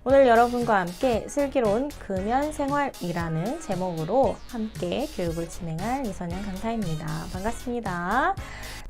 오늘 여러분과 함께 슬기로운 금연생활이라는 제목으로 함께 교육을 진행할 이선영 강사입니다. 반갑습니다.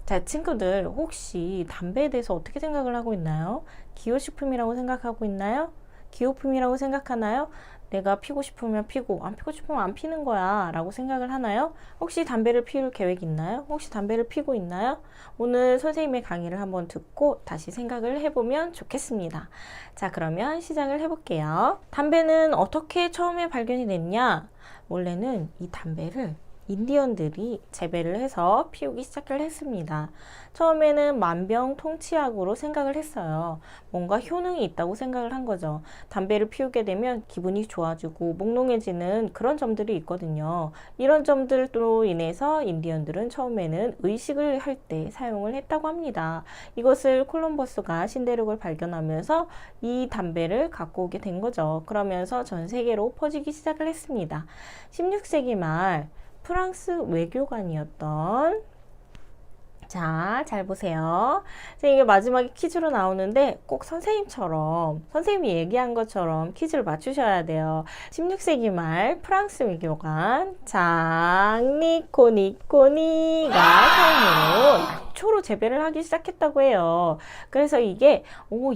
자, 친구들 혹시 담배에 대해서 어떻게 생각을 하고 있나요? 기호식품이라고 생각하고 있나요? 기호품이라고 생각하나요? 내가 피고 싶으면 피고 안 피고 싶으면 안 피는 거야 라고 생각을 하나요? 혹시 담배를 피울 계획 있나요? 혹시 담배를 피고 있나요? 오늘 선생님의 강의를 한번 듣고 다시 생각을 해보면 좋겠습니다. 자, 그러면 시작을 해볼게요. 담배는 어떻게 처음에 발견이 됐냐? 원래는 이 담배를 인디언들이 재배를 해서 피우기 시작을 했습니다. 처음에는 만병통치약으로 생각을 했어요. 뭔가 효능이 있다고 생각을 한 거죠. 담배를 피우게 되면 기분이 좋아지고 몽롱해지는 그런 점들이 있거든요. 이런 점들로 인해서 인디언들은 처음에는 의식을 할 때 사용을 했다고 합니다. 이것을 콜럼버스가 신대륙을 발견하면서 이 담배를 갖고 오게 된 거죠. 그러면서 전 세계로 퍼지기 시작을 했습니다. 16세기 말 프랑스 외교관이었던, 자, 잘 보세요. 이게 마지막에 퀴즈로 나오는데 꼭 선생님이 얘기한 것처럼 퀴즈를 맞추셔야 돼요. 16세기 말 프랑스 외교관 장 니코니가 처음으로 약초로 재배를 하기 시작했다고 해요. 그래서 이게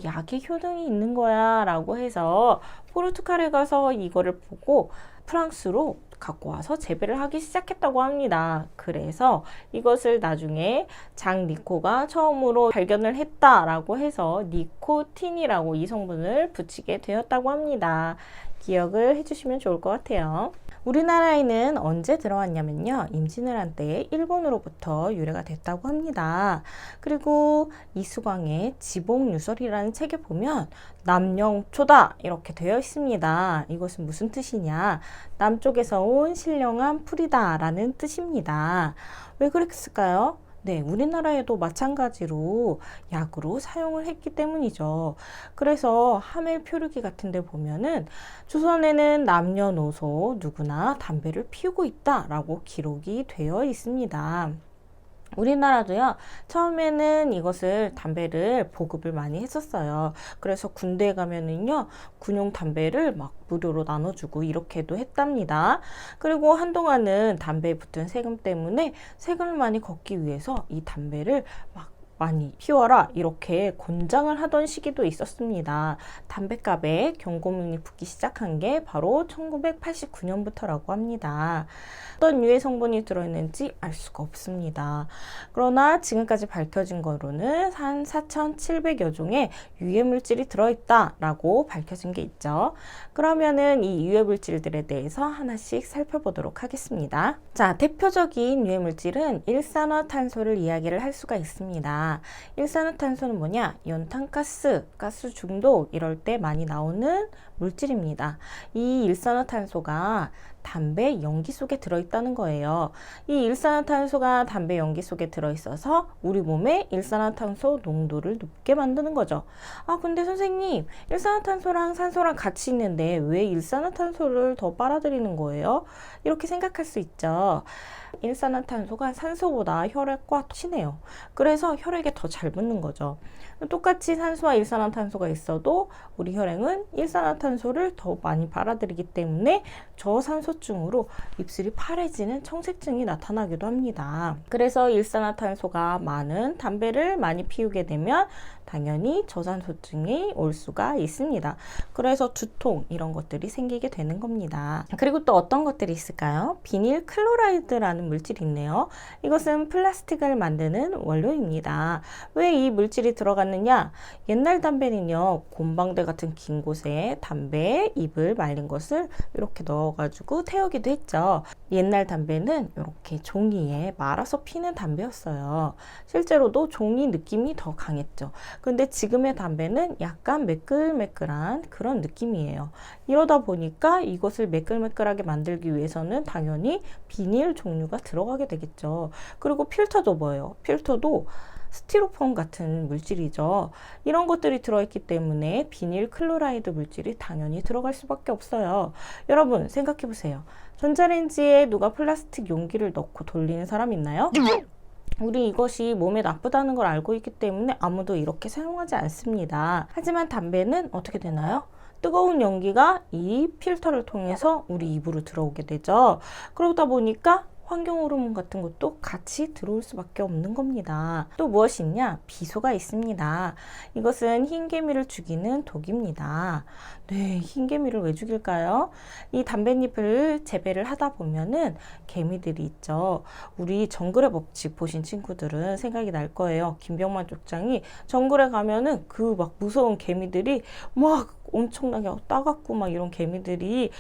약의 효능이 있는 거야 라고 해서 포르투갈에 가서 이거를 보고 프랑스로 갖고 와서 재배를 하기 시작했다고 합니다. 그래서 이것을 나중에 장 니코가 처음으로 발견을 했다라고 해서 니코틴이라고 이 성분을 붙이게 되었다고 합니다. 기억을 해주시면 좋을 것 같아요. 우리나라에는 언제 들어왔냐면요. 임진왜란 때 일본으로부터 유래가 됐다고 합니다. 그리고 이수광의 지봉유설이라는 책에 보면 남영초다 이렇게 되어 있습니다. 이것은 무슨 뜻이냐? 남쪽에서 온 신령한 풀이다 라는 뜻입니다. 왜 그랬을까요? 네, 우리나라에도 마찬가지로 약으로 사용을 했기 때문이죠. 그래서 하멜 표류기 같은 데 보면은 조선에는 남녀노소 누구나 담배를 피우고 있다라고 기록이 되어 있습니다. 우리나라도요, 처음에는 이것을 담배를 보급을 많이 했었어요. 그래서 군대에 가면은요, 군용 담배를 막 무료로 나눠주고 이렇게도 했답니다. 그리고 한동안은 담배에 붙은 세금 때문에 세금을 많이 걷기 위해서 이 담배를 막 많이 피워라 이렇게 권장을 하던 시기도 있었습니다. 담배값에 경고문이 붙기 시작한 게 바로 1989년부터라고 합니다. 어떤 유해 성분이 들어있는지 알 수가 없습니다. 그러나 지금까지 밝혀진 거로는 한 4,700여 종의 유해 물질이 들어있다라고 밝혀진 게 있죠. 그러면은 이 유해 물질들에 대해서 하나씩 살펴보도록 하겠습니다. 자, 대표적인 유해 물질은 일산화탄소를 이야기를 할 수가 있습니다. 일산화탄소는 뭐냐? 연탄가스, 가스 중독 이럴 때 많이 나오는 물질입니다. 이 일산화탄소가 담배 연기 속에 들어있다는 거예요. 이 일산화탄소가 담배 연기 속에 들어있어서 우리 몸에 일산화탄소 농도를 높게 만드는 거죠. 근데 선생님, 일산화탄소랑 산소랑 같이 있는데 왜 일산화탄소를 더 빨아들이는 거예요? 이렇게 생각할 수 있죠. 일산화탄소가 산소보다 혈액과 친해요. 그래서 혈액에 더 잘 붙는 거죠. 똑같이 산소와 일산화탄소가 있어도 우리 혈액은 일산화탄소를 더 많이 빨아들이기 때문에 저산소증으로 입술이 파래지는 청색증이 나타나기도 합니다. 그래서 일산화탄소가 많은 담배를 많이 피우게 되면 당연히 저산소증이 올 수가 있습니다. 그래서 두통 이런 것들이 생기게 되는 겁니다. 그리고 또 어떤 것들이 있을까요? 비닐 클로라이드라는 물질이 있네요. 이것은 플라스틱을 만드는 원료입니다. 왜 이 물질이 들어갔느냐? 옛날 담배는요, 곰방대 같은 긴 곳에 담배 잎을 말린 것을 이렇게 넣어가지고 태우기도 했죠. 옛날 담배는 이렇게 종이에 말아서 피는 담배였어요. 실제로도 종이 느낌이 더 강했죠. 근데 지금의 담배는 약간 매끌매끌한 그런 느낌이에요. 이러다 보니까 이것을 매끌매끌하게 만들기 위해서는 당연히 비닐 종류가 들어가게 되겠죠. 그리고 필터도 뭐예요? 필터도 스티로폼 같은 물질이죠. 이런 것들이 들어있기 때문에 비닐 클로라이드 물질이 당연히 들어갈 수밖에 없어요. 여러분 생각해 보세요. 전자레인지에 누가 플라스틱 용기를 넣고 돌리는 사람 있나요? 우리 이것이 몸에 나쁘다는 걸 알고 있기 때문에 아무도 이렇게 사용하지 않습니다. 하지만 담배는 어떻게 되나요? 뜨거운 연기가 이 필터를 통해서 우리 입으로 들어오게 되죠. 그러다 보니까 환경 호르몬 같은 것도 같이 들어올 수밖에 없는 겁니다. 또 무엇이 있냐? 비소가 있습니다. 이것은 흰개미를 죽이는 독입니다. 네, 흰개미를 왜 죽일까요? 이 담뱃잎을 재배를 하다 보면은 개미들이 있죠. 우리 정글의 법칙 보신 친구들은 생각이 날 거예요. 김병만 족장이 정글에 가면은 그 막 무서운 개미들이 막 엄청나게 따갑고 막 이런 개미들이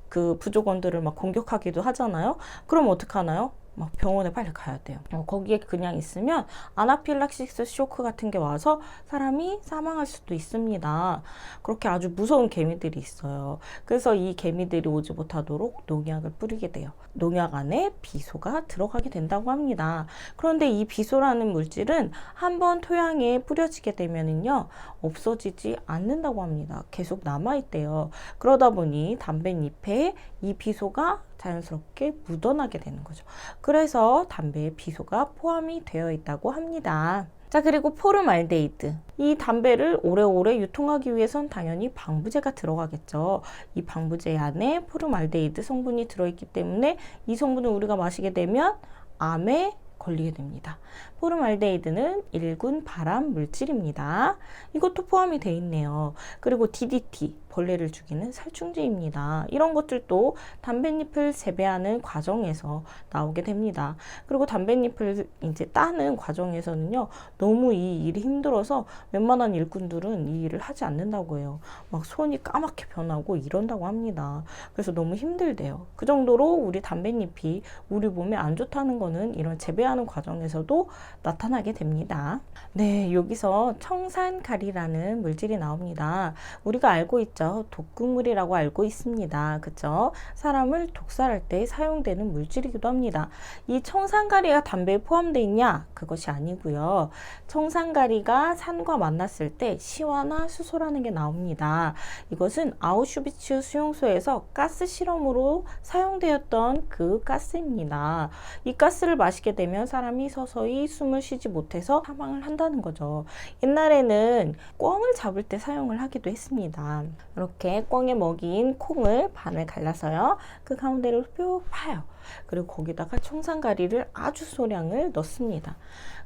그 부족원들을 막 공격하기도 하잖아요. 그럼 어떡하나요? 막 병원에 빨리 가야 돼요. 거기에 그냥 있으면 아나필락시스 쇼크 같은 게 와서 사람이 사망할 수도 있습니다. 그렇게 아주 무서운 개미들이 있어요. 그래서 이 개미들이 오지 못하도록 농약을 뿌리게 돼요. 농약 안에 비소가 들어가게 된다고 합니다. 그런데 이 비소라는 물질은 한번 토양에 뿌려지게 되면은요, 없어지지 않는다고 합니다. 계속 남아있대요. 그러다 보니 담뱃잎에 이 비소가 자연스럽게 묻어나게 되는 거죠. 그래서 담배에 비소가 포함이 되어 있다고 합니다. 자, 그리고 포름알데히드. 이 담배를 오래오래 유통하기 위해선 당연히 방부제가 들어가겠죠. 이 방부제 안에 포름알데히드 성분이 들어있기 때문에 이 성분을 우리가 마시게 되면 암에 걸리게 됩니다. 포름알데히드는 1군 발암 물질입니다. 이것도 포함이 되어 있네요. 그리고 DDT, 벌레를 죽이는 살충제입니다. 이런 것들도 담뱃잎을 재배하는 과정에서 나오게 됩니다. 그리고 담뱃잎을 이제 따는 과정에서는요, 너무 이 일이 힘들어서 웬만한 일꾼들은 이 일을 하지 않는다고 해요. 막 손이 까맣게 변하고 이런다고 합니다. 그래서 너무 힘들대요. 그 정도로 우리 담뱃잎이 우리 몸에 안 좋다는 거는 이런 재배하는 과정에서도 나타나게 됩니다. 네, 여기서 청산가리라는 물질이 나옵니다. 우리가 알고 있죠. 독극물이라고 알고 있습니다. 그쵸? 사람을 독살할 때 사용되는 물질이기도 합니다. 이 청산가리가 담배에 포함되어 있냐? 그것이 아니고요. 청산가리가 산과 만났을 때 시화나 수소라는 게 나옵니다. 이것은 아우슈비츠 수용소에서 가스 실험으로 사용되었던 그 가스입니다. 이 가스를 마시게 되면 사람이 서서히 숨을 쉬지 못해서 사망을 한다는 거죠. 옛날에는 꿩을 잡을 때 사용을 하기도 했습니다. 이렇게 꿩에 먹인 콩을 반을 갈라서요, 그 가운데를 뿅 파요. 그리고 거기다가 청산가리를 아주 소량을 넣습니다.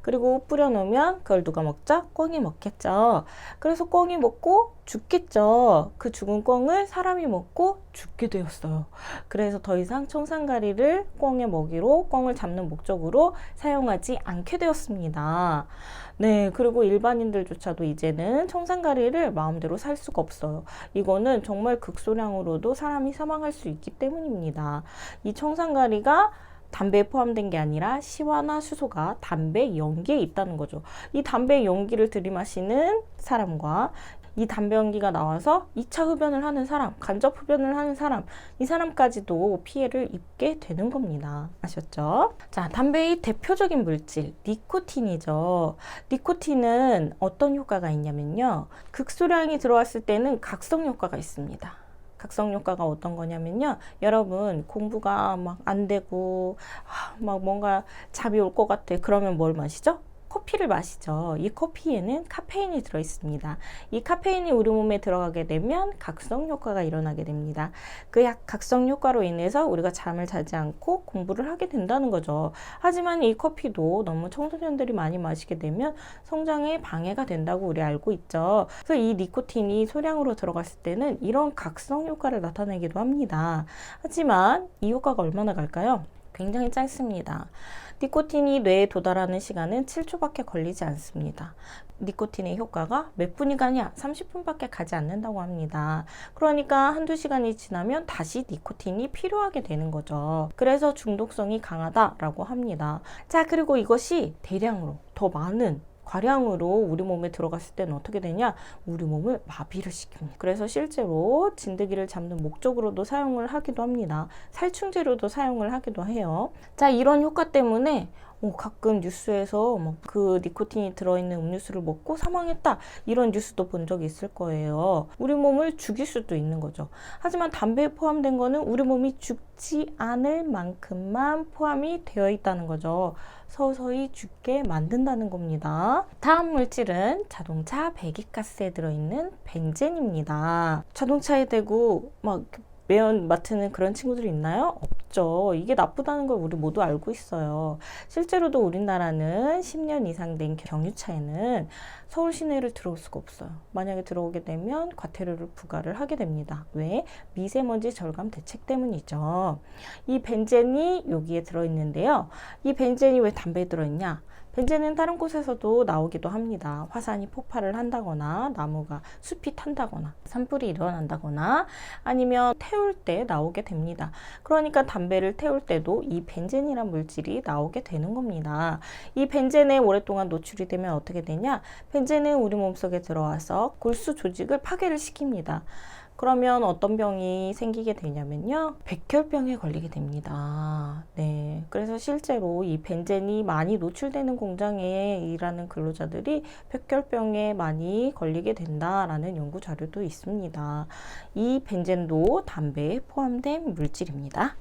그리고 뿌려놓으면 그걸 누가 먹죠? 꿩이 먹겠죠. 그래서 꿩이 먹고 죽겠죠. 그 죽은 꿩을 사람이 먹고 죽게 되었어요. 그래서 더 이상 청산가리를 꿩의 먹이로, 꿩을 잡는 목적으로 사용하지 않게 되었습니다. 네, 그리고 일반인들조차도 이제는 청산가리를 마음대로 살 수가 없어요. 이거는 정말 극소량으로도 사람이 사망할 수 있기 때문입니다. 이 청산가리가 담배에 포함된 게 아니라 시화나 수소가 담배 연기에 있다는 거죠. 이 담배 연기를 들이마시는 사람과 이 담배 연기가 나와서 2차 흡연을 하는 사람, 간접 흡연을 하는 사람, 이 사람까지도 피해를 입게 되는 겁니다. 아셨죠? 자, 담배의 대표적인 물질, 니코틴이죠. 니코틴은 어떤 효과가 있냐면요, 극소량이 들어왔을 때는 각성 효과가 있습니다. 각성 효과가 어떤 거냐면요, 여러분 공부가 막 안 되고 막 뭔가 잠이 올 것 같아. 그러면 뭘 마시죠? 커피를 마시죠. 이 커피에는 카페인이 들어있습니다. 이 카페인이 우리 몸에 들어가게 되면 각성 효과가 일어나게 됩니다. 그 각성 효과로 인해서 우리가 잠을 자지 않고 공부를 하게 된다는 거죠. 하지만 이 커피도 너무 청소년들이 많이 마시게 되면 성장에 방해가 된다고 우리 알고 있죠. 그래서 이 니코틴이 소량으로 들어갔을 때는 이런 각성 효과를 나타내기도 합니다. 하지만 이 효과가 얼마나 갈까요? 굉장히 짧습니다. 니코틴이 뇌에 도달하는 시간은 7초밖에 걸리지 않습니다. 니코틴의 효과가 몇 분이 가냐? 30분밖에 가지 않는다고 합니다. 그러니까 한두 시간이 지나면 다시 니코틴이 필요하게 되는 거죠. 그래서 중독성이 강하다라고 합니다. 자, 그리고 이것이 대량으로 더 많은 과량으로 우리 몸에 들어갔을 때는 어떻게 되냐? 우리 몸을 마비를 시킵니다. 그래서 실제로 진드기를 잡는 목적으로도 사용을 하기도 합니다. 살충제로도 사용을 하기도 해요. 자, 이런 효과 때문에 가끔 뉴스에서 그 니코틴이 들어있는 음료수를 먹고 사망했다, 이런 뉴스도 본 적이 있을 거예요. 우리 몸을 죽일 수도 있는 거죠. 하지만 담배에 포함된 거는 우리 몸이 죽지 않을 만큼만 포함이 되어 있다는 거죠. 서서히 죽게 만든다는 겁니다. 다음 물질은 자동차 배기가스에 들어있는 벤젠입니다. 자동차에 대고 매연 맡는 그런 친구들이 있나요? 없죠. 이게 나쁘다는 걸 우리 모두 알고 있어요. 실제로도 우리나라는 10년 이상 된 경유차에는 서울 시내를 들어올 수가 없어요. 만약에 들어오게 되면 과태료를 부과를 하게 됩니다. 왜? 미세먼지 절감 대책 때문이죠. 이 벤젠이 여기에 들어있는데요. 이 벤젠이 왜 담배에 들어있냐? 벤젠은 다른 곳에서도 나오기도 합니다. 화산이 폭발을 한다거나 나무가 숲이 탄다거나 산불이 일어난다거나 아니면 태울 때 나오게 됩니다. 그러니까 담배를 태울 때도 이 벤젠이란 물질이 나오게 되는 겁니다. 이 벤젠에 오랫동안 노출이 되면 어떻게 되냐? 벤젠은 우리 몸속에 들어와서 골수 조직을 파괴를 시킵니다. 그러면 어떤 병이 생기게 되냐면요, 백혈병에 걸리게 됩니다. 네, 그래서 실제로 이 벤젠이 많이 노출되는 공장에 일하는 근로자들이 백혈병에 많이 걸리게 된다라는 연구 자료도 있습니다. 이 벤젠도 담배에 포함된 물질입니다.